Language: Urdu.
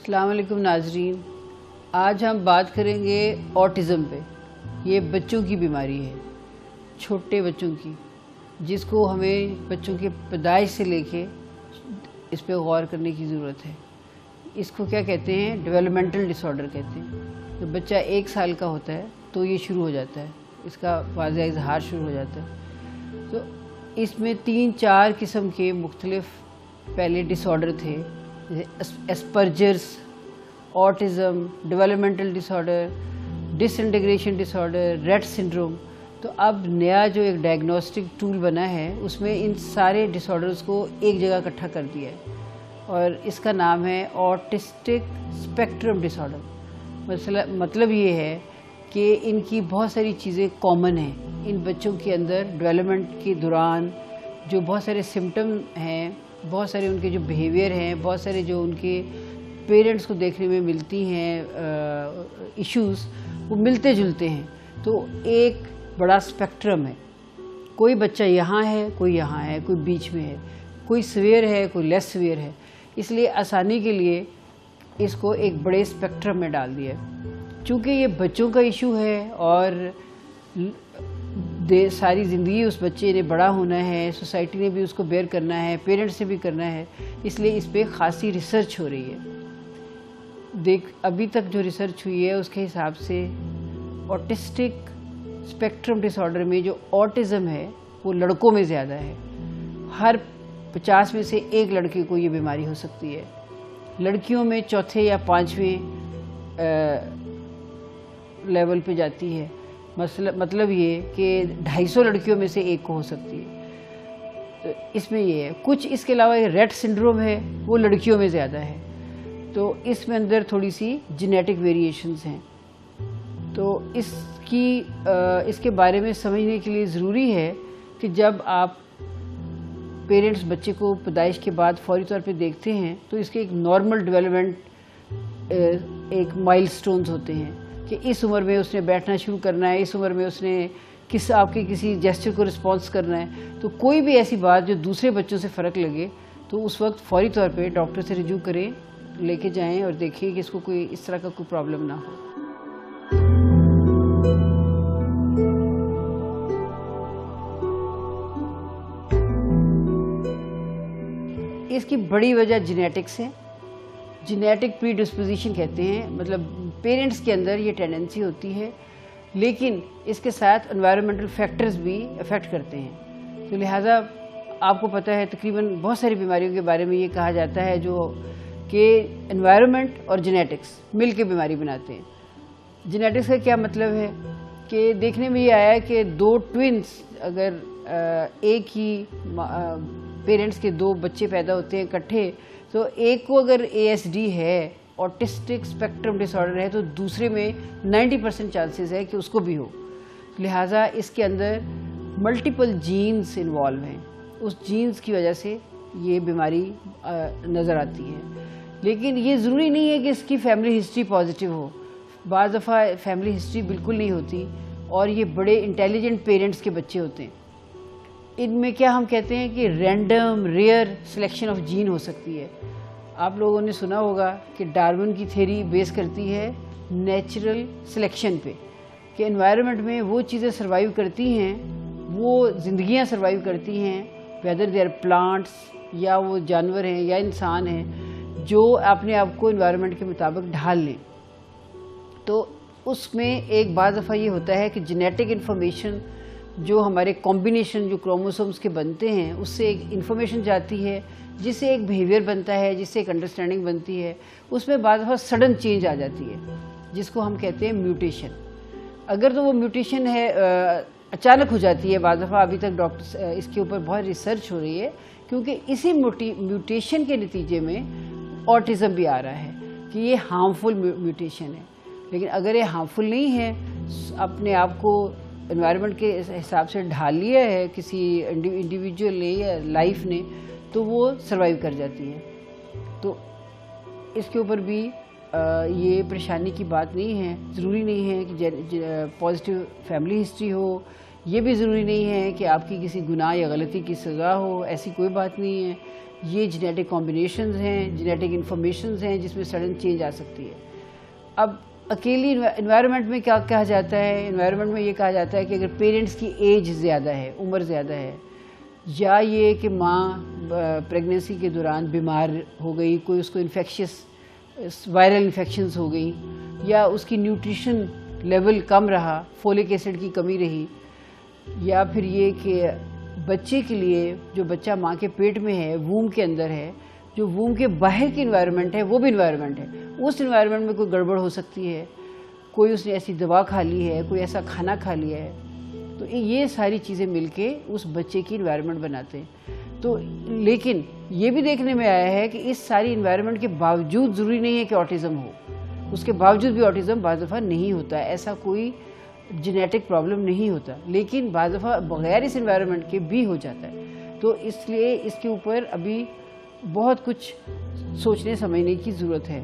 السلام علیکم ناظرین، آج ہم بات کریں گے آٹزم پہ۔ یہ بچوں کی بیماری ہے، چھوٹے بچوں کی، جس کو ہمیں بچوں کے پیدائش سے لے کے اس پہ غور کرنے کی ضرورت ہے۔ اس کو کیا کہتے ہیں؟ ڈیولپمنٹل ڈس آرڈر کہتے ہیں۔ جب بچہ 1 سال کا ہوتا ہے تو یہ شروع ہو جاتا ہے، اس کا واضح اظہار شروع ہو جاتا ہے۔ تو اس میں 3-4 قسم کے مختلف پہلے ڈس آرڈر تھے، جیسے ایسپرجرس، آٹزم، ڈیولپمنٹل ڈس آرڈر، ڈس انٹیگریشن ڈس آرڈر، ریٹ سنڈروم۔ تو اب نیا جو ایک ڈائگنوسٹک ٹول بنا ہے، اس میں ان سارے ڈس آرڈرز کو ایک جگہ اکٹھا کر دیا ہے، اور اس کا نام ہے آٹسٹک اسپیکٹرم ڈس آرڈر۔ مطلب یہ ہے کہ ان کی بہت ساری چیزیں کامن ہیں۔ ان بچوں کے اندر ڈیولپمنٹ کے دوران جو بہت سارے سمٹم ہیں، بہت سارے ان کے جو بیہیویئر ہیں، بہت سارے جو ان کے پیرنٹس کو دیکھنے میں ملتی ہیں ایشوز، وہ ملتے جلتے ہیں۔ تو ایک بڑا اسپیکٹرم ہے، کوئی بچہ یہاں ہے، کوئی یہاں ہے، کوئی بیچ میں ہے، کوئی سویئر ہے، کوئی لیس سویئر ہے۔ اس لیے آسانی کے لیے اس کو ایک بڑے اسپیکٹرم میں ڈال دیا ہے۔ چونکہ یہ بچوں کا ایشو ہے اور ساری زندگی اس بچے نے بڑا ہونا ہے، سوسائٹی نے بھی اس کو بیئر کرنا ہے، پیرنٹس نے بھی کرنا ہے، اس لیے اس پہ خاصی ریسرچ ہو رہی ہے۔ ابھی تک جو ریسرچ ہوئی ہے اس کے حساب سے آٹسٹک اسپیکٹرم ڈس آرڈر میں جو آٹزم ہے وہ لڑکوں میں زیادہ ہے۔ ہر 50 میں سے 1 لڑکے کو یہ بیماری ہو سکتی ہے۔ لڑکیوں میں 4 یا 5ویں لیول پہ جاتی ہے۔ مطلب یہ کہ 250 لڑکیوں میں سے 1 کو ہو سکتی ہے۔ تو اس میں یہ ہے۔ کچھ اس کے علاوہ ریٹ سنڈروم ہے، وہ لڑکیوں میں زیادہ ہے۔ تو اس میں اندر تھوڑی سی جینیٹک ویریشنز ہیں۔ تو اس کے بارے میں سمجھنے کے لیے ضروری ہے کہ جب آپ پیرنٹس بچے کو پیدائش کے بعد فوری طور پہ دیکھتے ہیں تو اس کے ایک نارمل ڈیولپمنٹ ایک مائل سٹونز ہوتے ہیں کہ اس عمر میں اس نے بیٹھنا شروع کرنا ہے، اس عمر میں اس نے آپ کے کسی جیسچر کو رسپانس کرنا ہے۔ تو کوئی بھی ایسی بات جو دوسرے بچوں سے فرق لگے تو اس وقت فوری طور پہ ڈاکٹر سے رجوع کریں، لے کے جائیں اور دیکھیں کہ اس کو کوئی اس طرح کا کوئی پرابلم نہ ہو۔ اس کی بڑی وجہ جینیٹکس ہے۔ جینیٹک پری ڈسپوزیشن کہتے ہیں، مطلب پیرنٹس کے اندر یہ ٹینڈنسی ہوتی ہے، لیکن اس کے ساتھ انوائرمنٹل فیکٹرز بھی افیکٹ کرتے ہیں۔ تو لہٰذا آپ کو پتہ ہے تقریباً بہت ساری بیماریوں کے بارے میں یہ کہا جاتا ہے جو کہ انوائرمنٹ اور جینیٹکس مل کے بیماری بناتے ہیں۔ جینیٹکس کا کیا مطلب ہے کہ دیکھنے میں یہ آیا ہے کہ 2 ٹوینس اگر ایک ہی پیرنٹس کے 2 بچے پیدا ہوتے ہیں اکٹھے، تو ایک کو اگر ASD ہے، آٹسٹک اسپیکٹرم ڈس آرڈر ہے، تو دوسرے میں 90% چانسز ہے کہ اس کو بھی ہو۔ لہٰذا اس کے اندر ملٹیپل جینز انوالو ہیں، اس جینز کی وجہ سے یہ بیماری نظر آتی ہے۔ لیکن یہ ضروری نہیں ہے کہ اس کی فیملی ہسٹری پازیٹیو ہو۔ بعض دفعہ فیملی ہسٹری بالکل نہیں ہوتی اور یہ بڑے انٹیلیجنٹ پیرنٹس کے بچے ہوتے ہیں۔ ان میں کیا ہم کہتے ہیں کہ random rare selection of gene ہو سکتی ہے۔ آپ لوگوں نے سنا ہوگا کہ ڈارون کی تھیوری بیس کرتی ہے نیچرل سلیکشن پہ، کہ انوائرمنٹ میں وہ چیزیں سروائیو کرتی ہیں، وہ زندگیاں سروائیو کرتی ہیں، ویدر دے آر پلانٹس یا وہ جانور ہیں یا انسان ہیں، جو اپنے آپ کو انوائرمنٹ کے مطابق ڈھال لیں۔ تو اس میں ایک بعض دفعہ یہ ہوتا ہے کہ جینیٹک انفارمیشن جو ہمارے کمبینیشن جو کروموسومز کے بنتے ہیں، اس سے ایک انفارمیشن جاتی ہے، جس سے ایک بیہیویئر بنتا ہے، جس سے ایک انڈرسٹینڈنگ بنتی ہے۔ اس میں بعض دفعہ سڈن چینج آ جاتی ہے، جس کو ہم کہتے ہیں میوٹیشن۔ اگر تو وہ میوٹیشن ہے اچانک ہو جاتی ہے، بعض دفعہ ابھی تک ڈاکٹر اس کے اوپر بہت ریسرچ ہو رہی ہے، کیونکہ اسی میوٹیشن کے نتیجے میں آٹزم بھی آ رہا ہے کہ یہ ہارمفل میوٹیشن ہے۔ لیکن اگر یہ ہارمفل نہیں ہے، اپنے آپ کو انوائرمنٹ کے حساب سے ڈھال لیا ہے کسی انڈیویجول نے یا لائف نے، تو وہ سروائیو کر جاتی ہے۔ تو اس کے اوپر بھی یہ پریشانی کی بات نہیں ہے۔ ضروری نہیں ہے کہ پازیٹیو فیملی ہسٹری ہو، یہ بھی ضروری نہیں ہے کہ آپ کی کسی گناہ یا غلطی کی سزا ہو، ایسی کوئی بات نہیں ہے۔ یہ جینیٹک کمبینیشنز ہیں، جینیٹک انفارمیشنز ہیں جس میں سڈن چینج آ سکتی ہے۔ اب اکیلی انوائرمنٹ میں کیا کہا جاتا ہے؟ انوائرمنٹ میں یہ کہا جاتا ہے کہ اگر پیرنٹس کی ایج زیادہ ہے، عمر زیادہ ہے، یا یہ کہ ماں پریگننسی کے دوران بیمار ہو گئی، کوئی اس کو وائرل انفیکشنز ہو گئی، یا اس کی نیوٹریشن لیول کم رہا، فولک ایسڈ کی کمی رہی، یا پھر یہ کہ بچے کے لیے جو بچہ ماں کے پیٹ میں ہے، ووم کے اندر ہے، جو ووم کے باہر کی انوائرمنٹ ہے وہ بھی انوائرمنٹ ہے، اس انوائرمنٹ میں کوئی گڑبڑ ہو سکتی ہے، کوئی اس نے ایسی دوا کھا لی ہے، کوئی ایسا کھانا کھا لیا ہے، تو یہ ساری چیزیں مل کے اس بچے کی انوائرمنٹ بناتے ہیں۔ تو لیکن یہ بھی دیکھنے میں آیا ہے کہ اس ساری انوائرمنٹ کے باوجود ضروری نہیں ہے کہ آٹزم ہو، اس کے باوجود بھی آٹزم بعض دفعہ نہیں ہوتا ہے، ایسا کوئی جینیٹک پرابلم نہیں ہوتا، لیکن بعض دفعہ بغیر اس انوائرمنٹ کے بھی ہو جاتا ہے۔ تو اس لیے اس کے اوپر ابھی بہت کچھ سوچنے سمجھنے کی ضرورت ہے۔